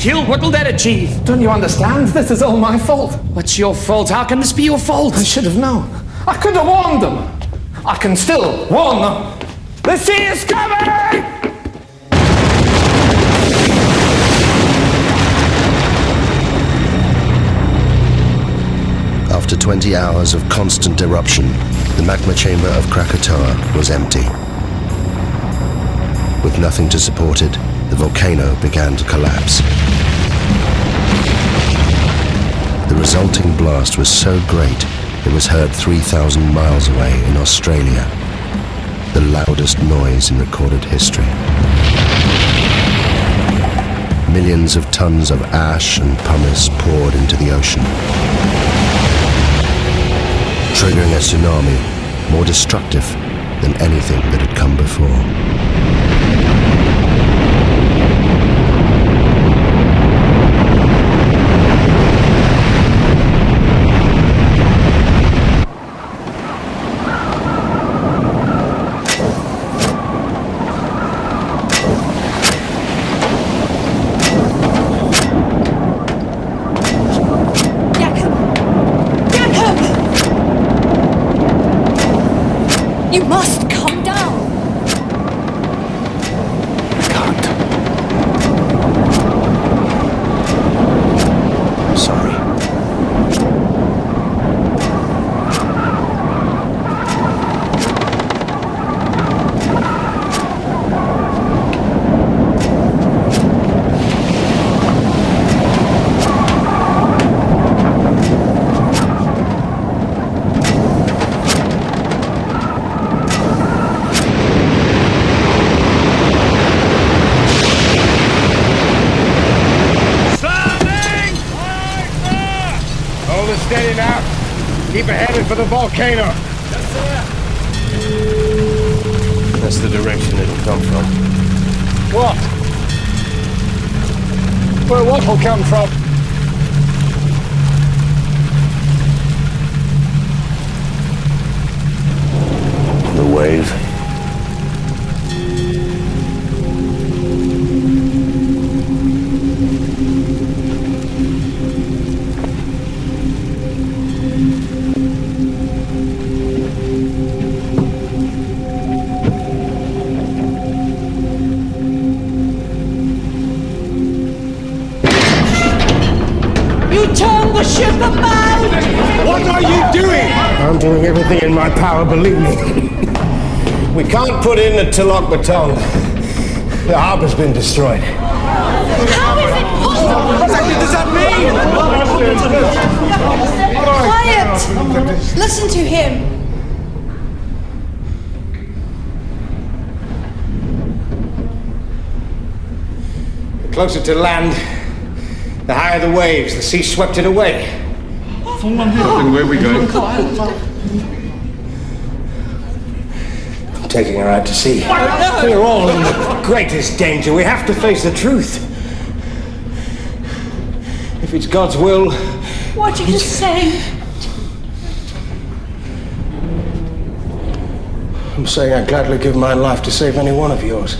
killed. What will that achieve? Don't you understand? This is all my fault. What's your fault? How can this be your fault? I should have known. I could have warned them. I can still warn them. The sea is coming! After 20 hours of constant eruption, the magma chamber of Krakatoa was empty. With nothing to support it, the volcano began to collapse. The resulting blast was so great, it was heard 3,000 miles away in Australia, the loudest noise in recorded history. Millions of tons of ash and pumice poured into the ocean, triggering a tsunami more destructive than anything that had come before. You must come down! I can't. I'm sorry. Steady now. Keep it headed for the volcano. Yes, sir. That's the direction it'll come from. What? Where what will come from? The wave. You turned the ship about! What are you doing? I'm doing everything in my power, believe me. We can't put in the Tilok baton. The harbor's been destroyed. How is it possible? What does that mean? Quiet! Listen to him. The closer to land, the higher the waves. The sea swept it away. Where are we going? I'm taking her out to sea. We're all in the greatest danger. We have to face the truth. If it's God's will... What are you saying? I'm saying I'd gladly give my life to save any one of yours.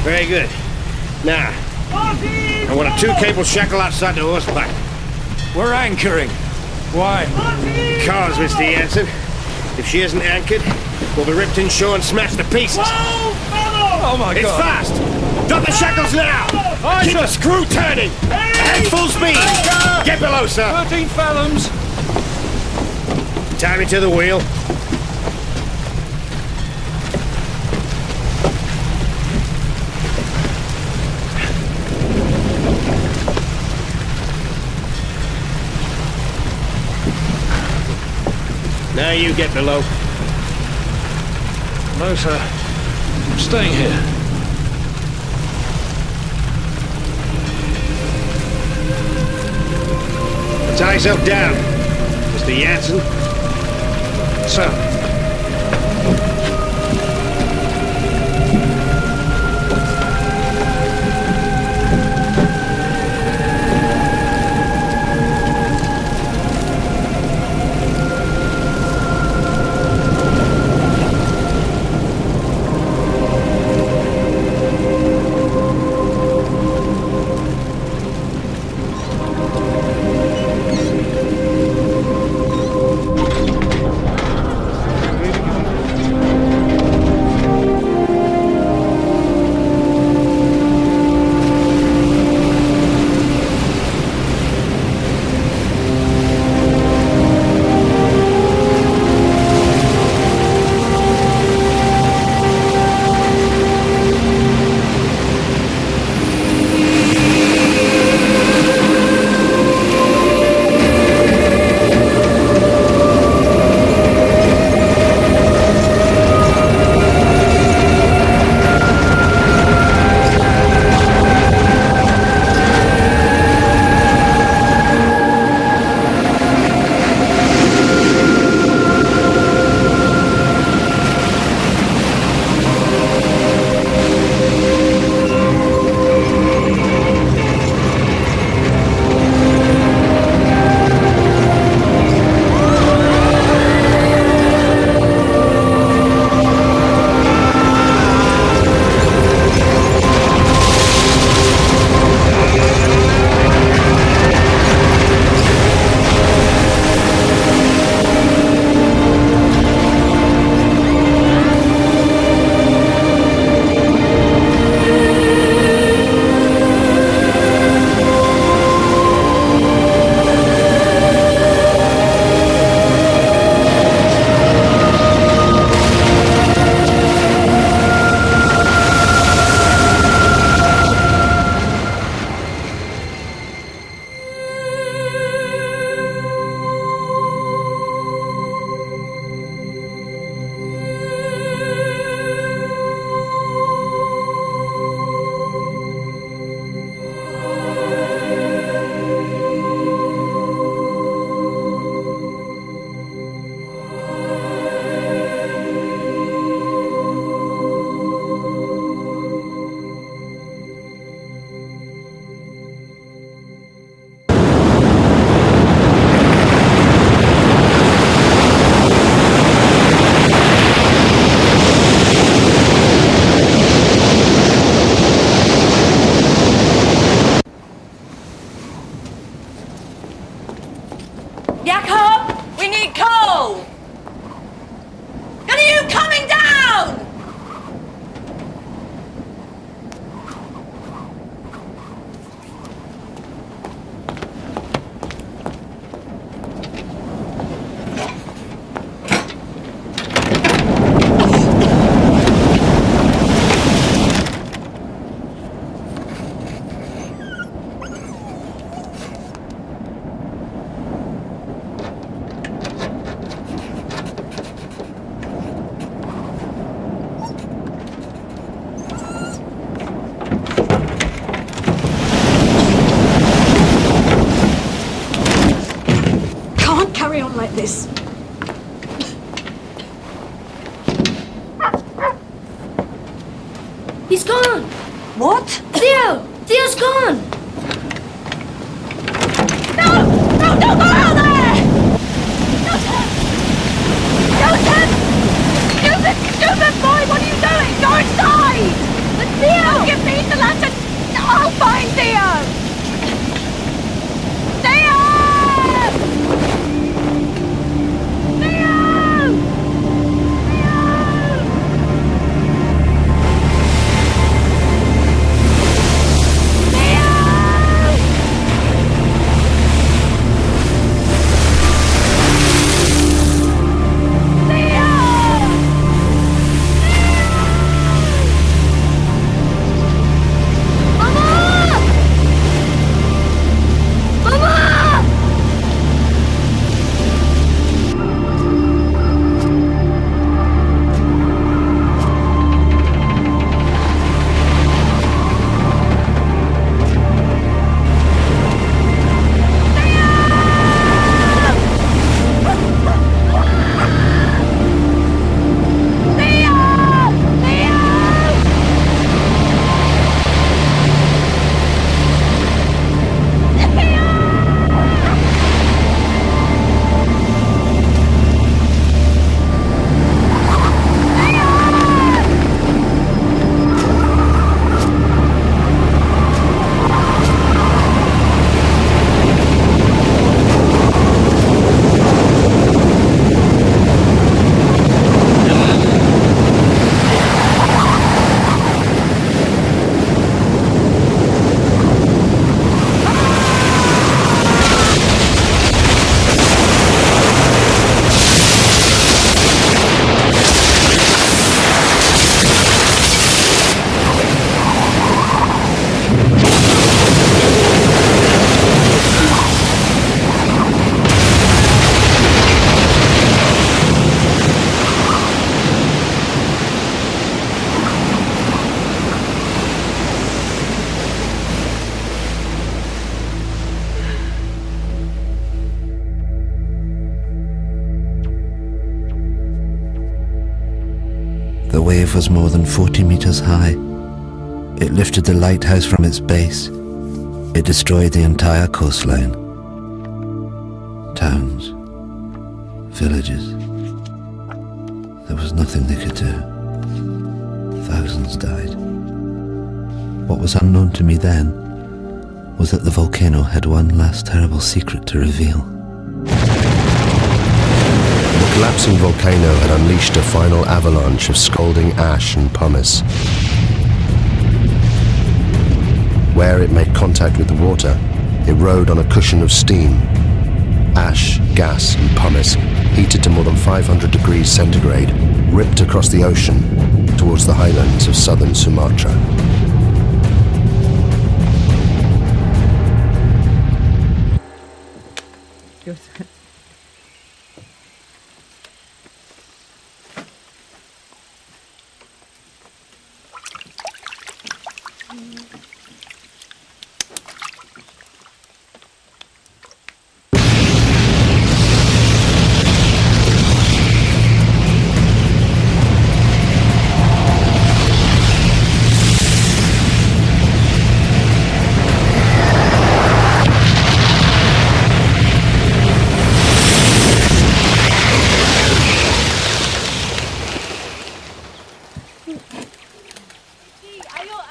Very good. Now, I want a 2-cable shackle outside the horseback. We're anchoring. Why? Because, Mr. Jensen, If she isn't anchored, we'll be ripped inshore and smashed to pieces. Oh my It's God! fast! Drop the shackles now! Keep the screw turning! Ahead full speed! Get below, sir! 13 fathoms! Tie me to the wheel. Now you get below. No, sir. I'm staying here. Tie yourself down, Mr. Jansen. Sir. like this. He's gone! What? Theo! Theo's gone! No! No, don't go out there! Newton! Newton! Stupid boy, what are you doing? Go inside! Theo! Give me the lantern! I'll find Theo! Theo! Theo! wave was more than 40 meters high. It lifted the lighthouse from its base. It destroyed the entire coastline. Towns, villages. There was nothing they could do. Thousands died. What was unknown to me then was that the volcano had one last terrible secret to reveal. The collapsing volcano had unleashed a final avalanche of scalding ash and pumice. Where it made contact with the water, it rode on a cushion of steam. Ash, gas and pumice, heated to more than 500 degrees centigrade, ripped across the ocean towards the highlands of southern Sumatra.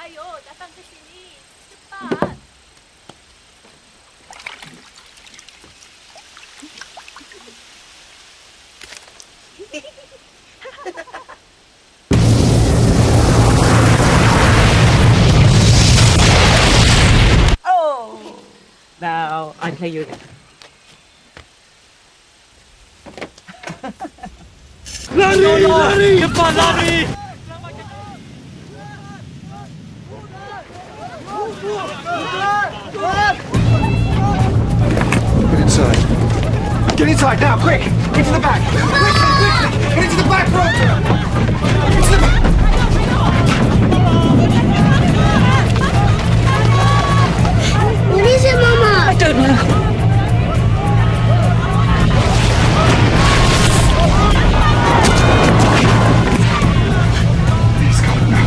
Ayo, datang ke sini. Cepat. Oh! Now, I play you again. Lari! Cepat lari! Get inside. Get inside now, quick! Into the back! Quickly! Get into the back, Roger! Into the back! What is it, Mama? I don't know. He's got it now.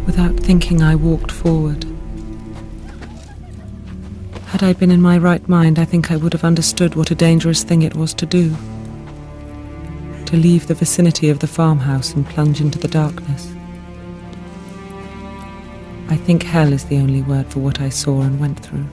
Without thinking, I walked forward. Had I been in my right mind, I think I would have understood what a dangerous thing it was to do. To leave the vicinity of the farmhouse and plunge into the darkness. I think hell is the only word for what I saw and went through.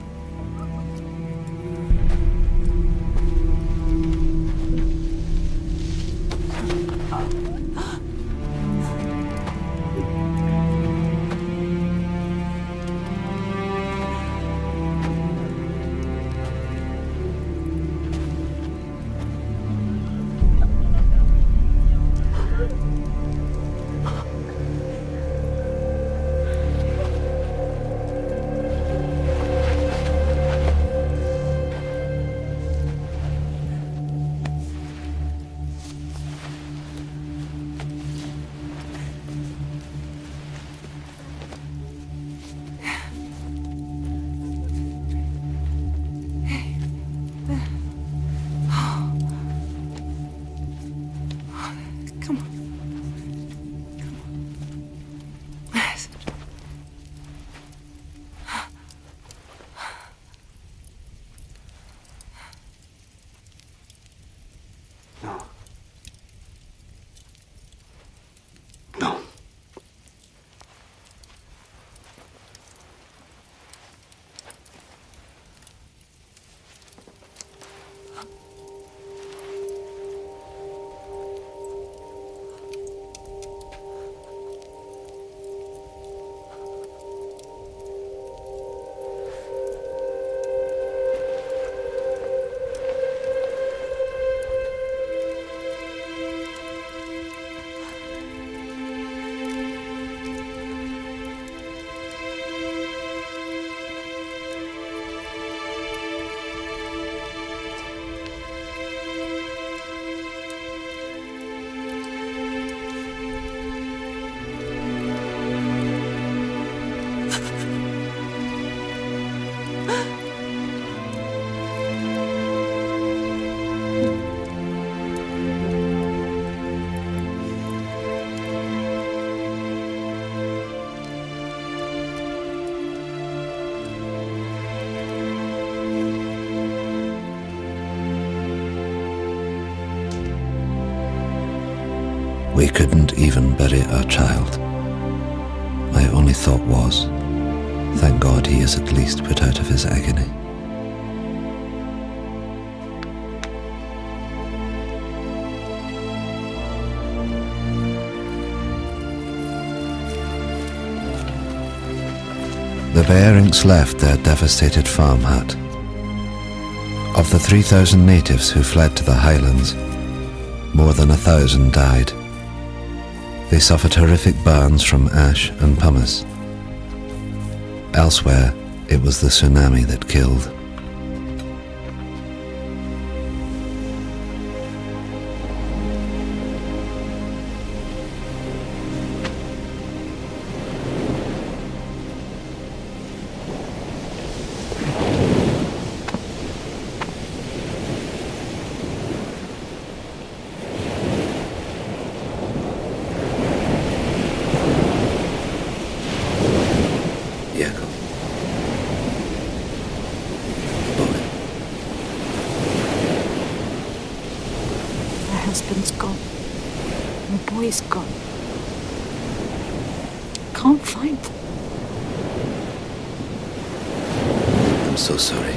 We couldn't even bury our child. My only thought was, thank God he is at least put out of his agony. The Bearings left their devastated farm hut. Of the 3,000 natives who fled to the highlands, more than 1,000 died. They suffered horrific burns from ash and pumice. Elsewhere, it was the tsunami that killed. Husband's gone. My boy's gone. Can't find them. I'm so sorry.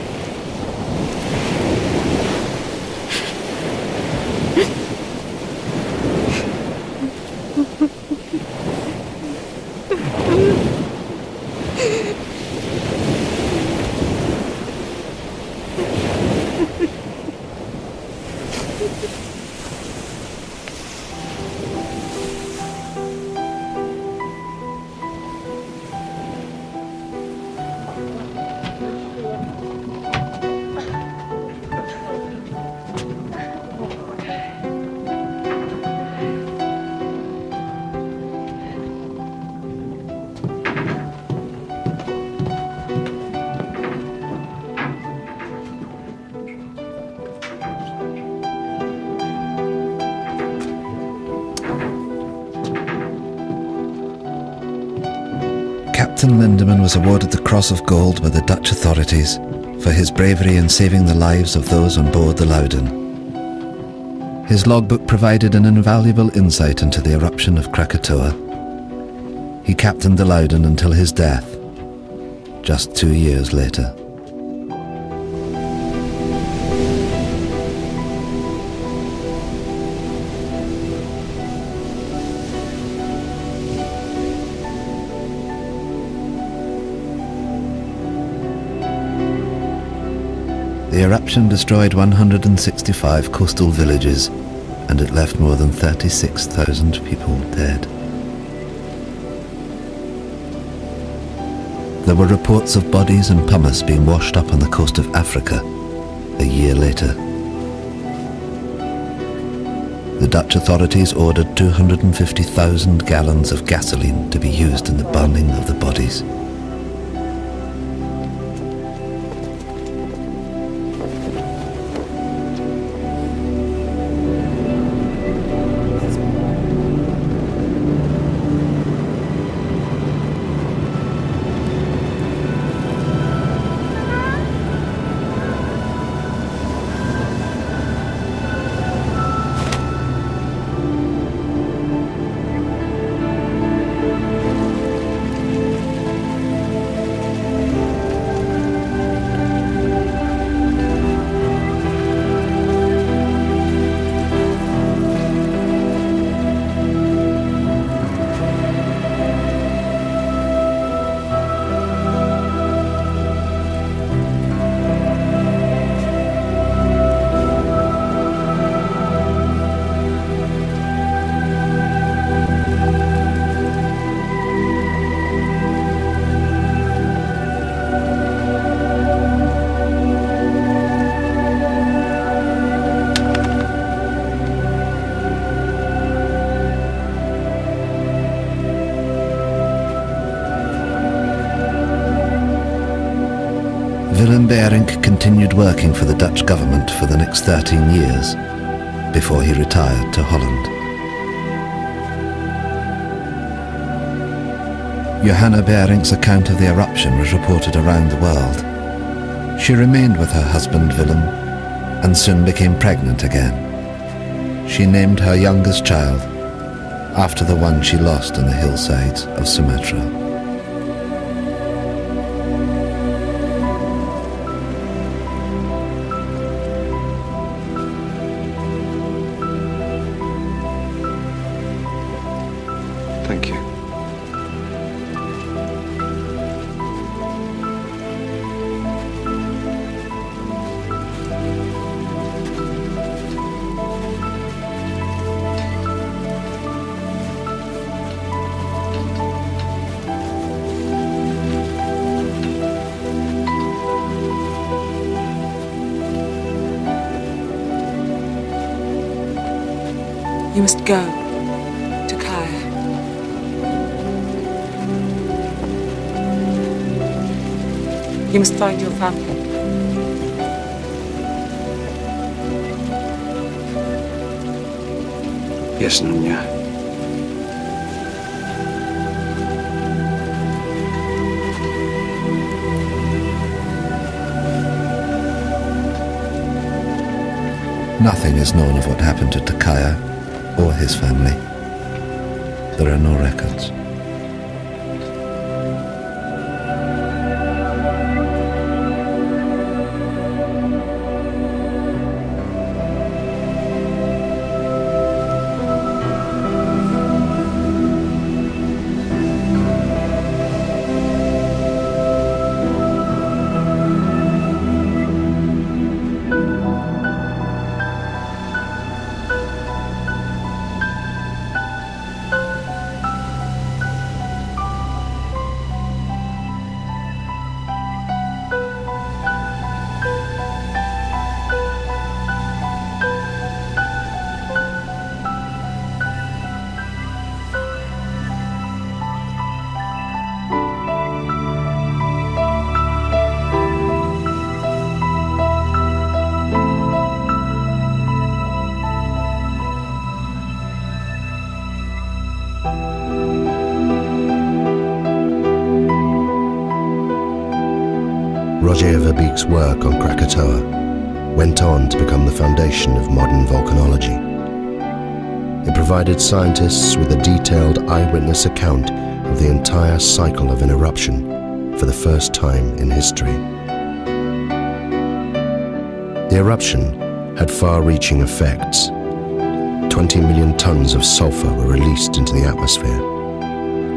Captain Lindeman was awarded the Cross of Gold by the Dutch authorities for his bravery in saving the lives of those on board the Loudon. His logbook provided an invaluable insight into the eruption of Krakatoa. He captained the Loudon until his death, just 2 years later. The eruption destroyed 165 coastal villages, and it left more than 36,000 people dead. There were reports of bodies and pumice being washed up on the coast of Africa a year later. The Dutch authorities ordered 250,000 gallons of gasoline to be used in the burning of the bodies. Willem Beering continued working for the Dutch government for the next 13 years before he retired to Holland. Johanna Bering's account of the eruption was reported around the world. She remained with her husband Willem and soon became pregnant again. She named her youngest child after the one she lost on the hillsides of Sumatra. Thank you. You must go to Kaya. You must find your family. Yes, Nunya. Nothing is known of what happened to Takaya or his family. There are no records. Roger Verbeek's work on Krakatoa went on to become the foundation of modern volcanology. It provided scientists with a detailed eyewitness account of the entire cycle of an eruption for the first time in history. The eruption had far-reaching effects. 20 million tons of sulfur were released into the atmosphere,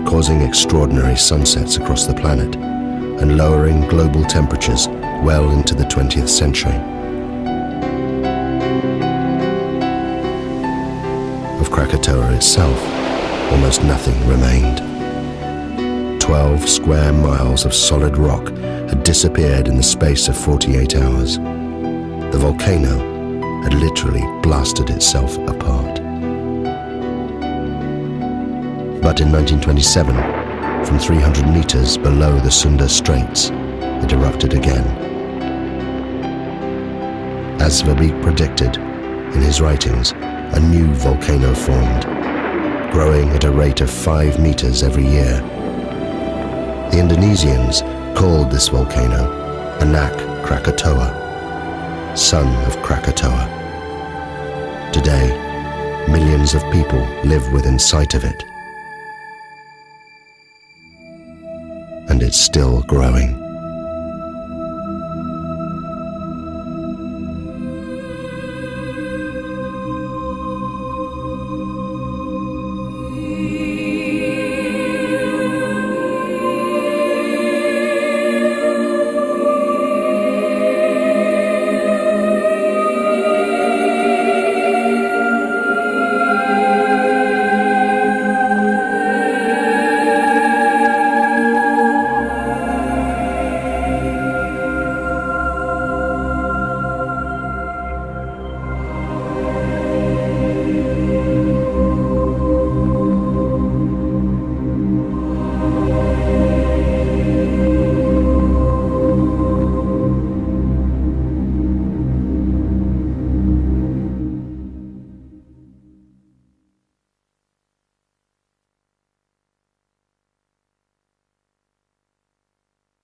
causing extraordinary sunsets across the planet and lowering global temperatures well into the 20th century. Of Krakatoa itself, almost nothing remained. 12 square miles of solid rock had disappeared in the space of 48 hours. The volcano had literally blasted itself apart. But in 1927, from 300 meters below the Sunda Straits, it erupted again. As Verbeek predicted in his writings, a new volcano formed, growing at a rate of 5 meters every year. The Indonesians called this volcano Anak Krakatoa, son of Krakatoa. Today, millions of people live within sight of it. And it's still growing.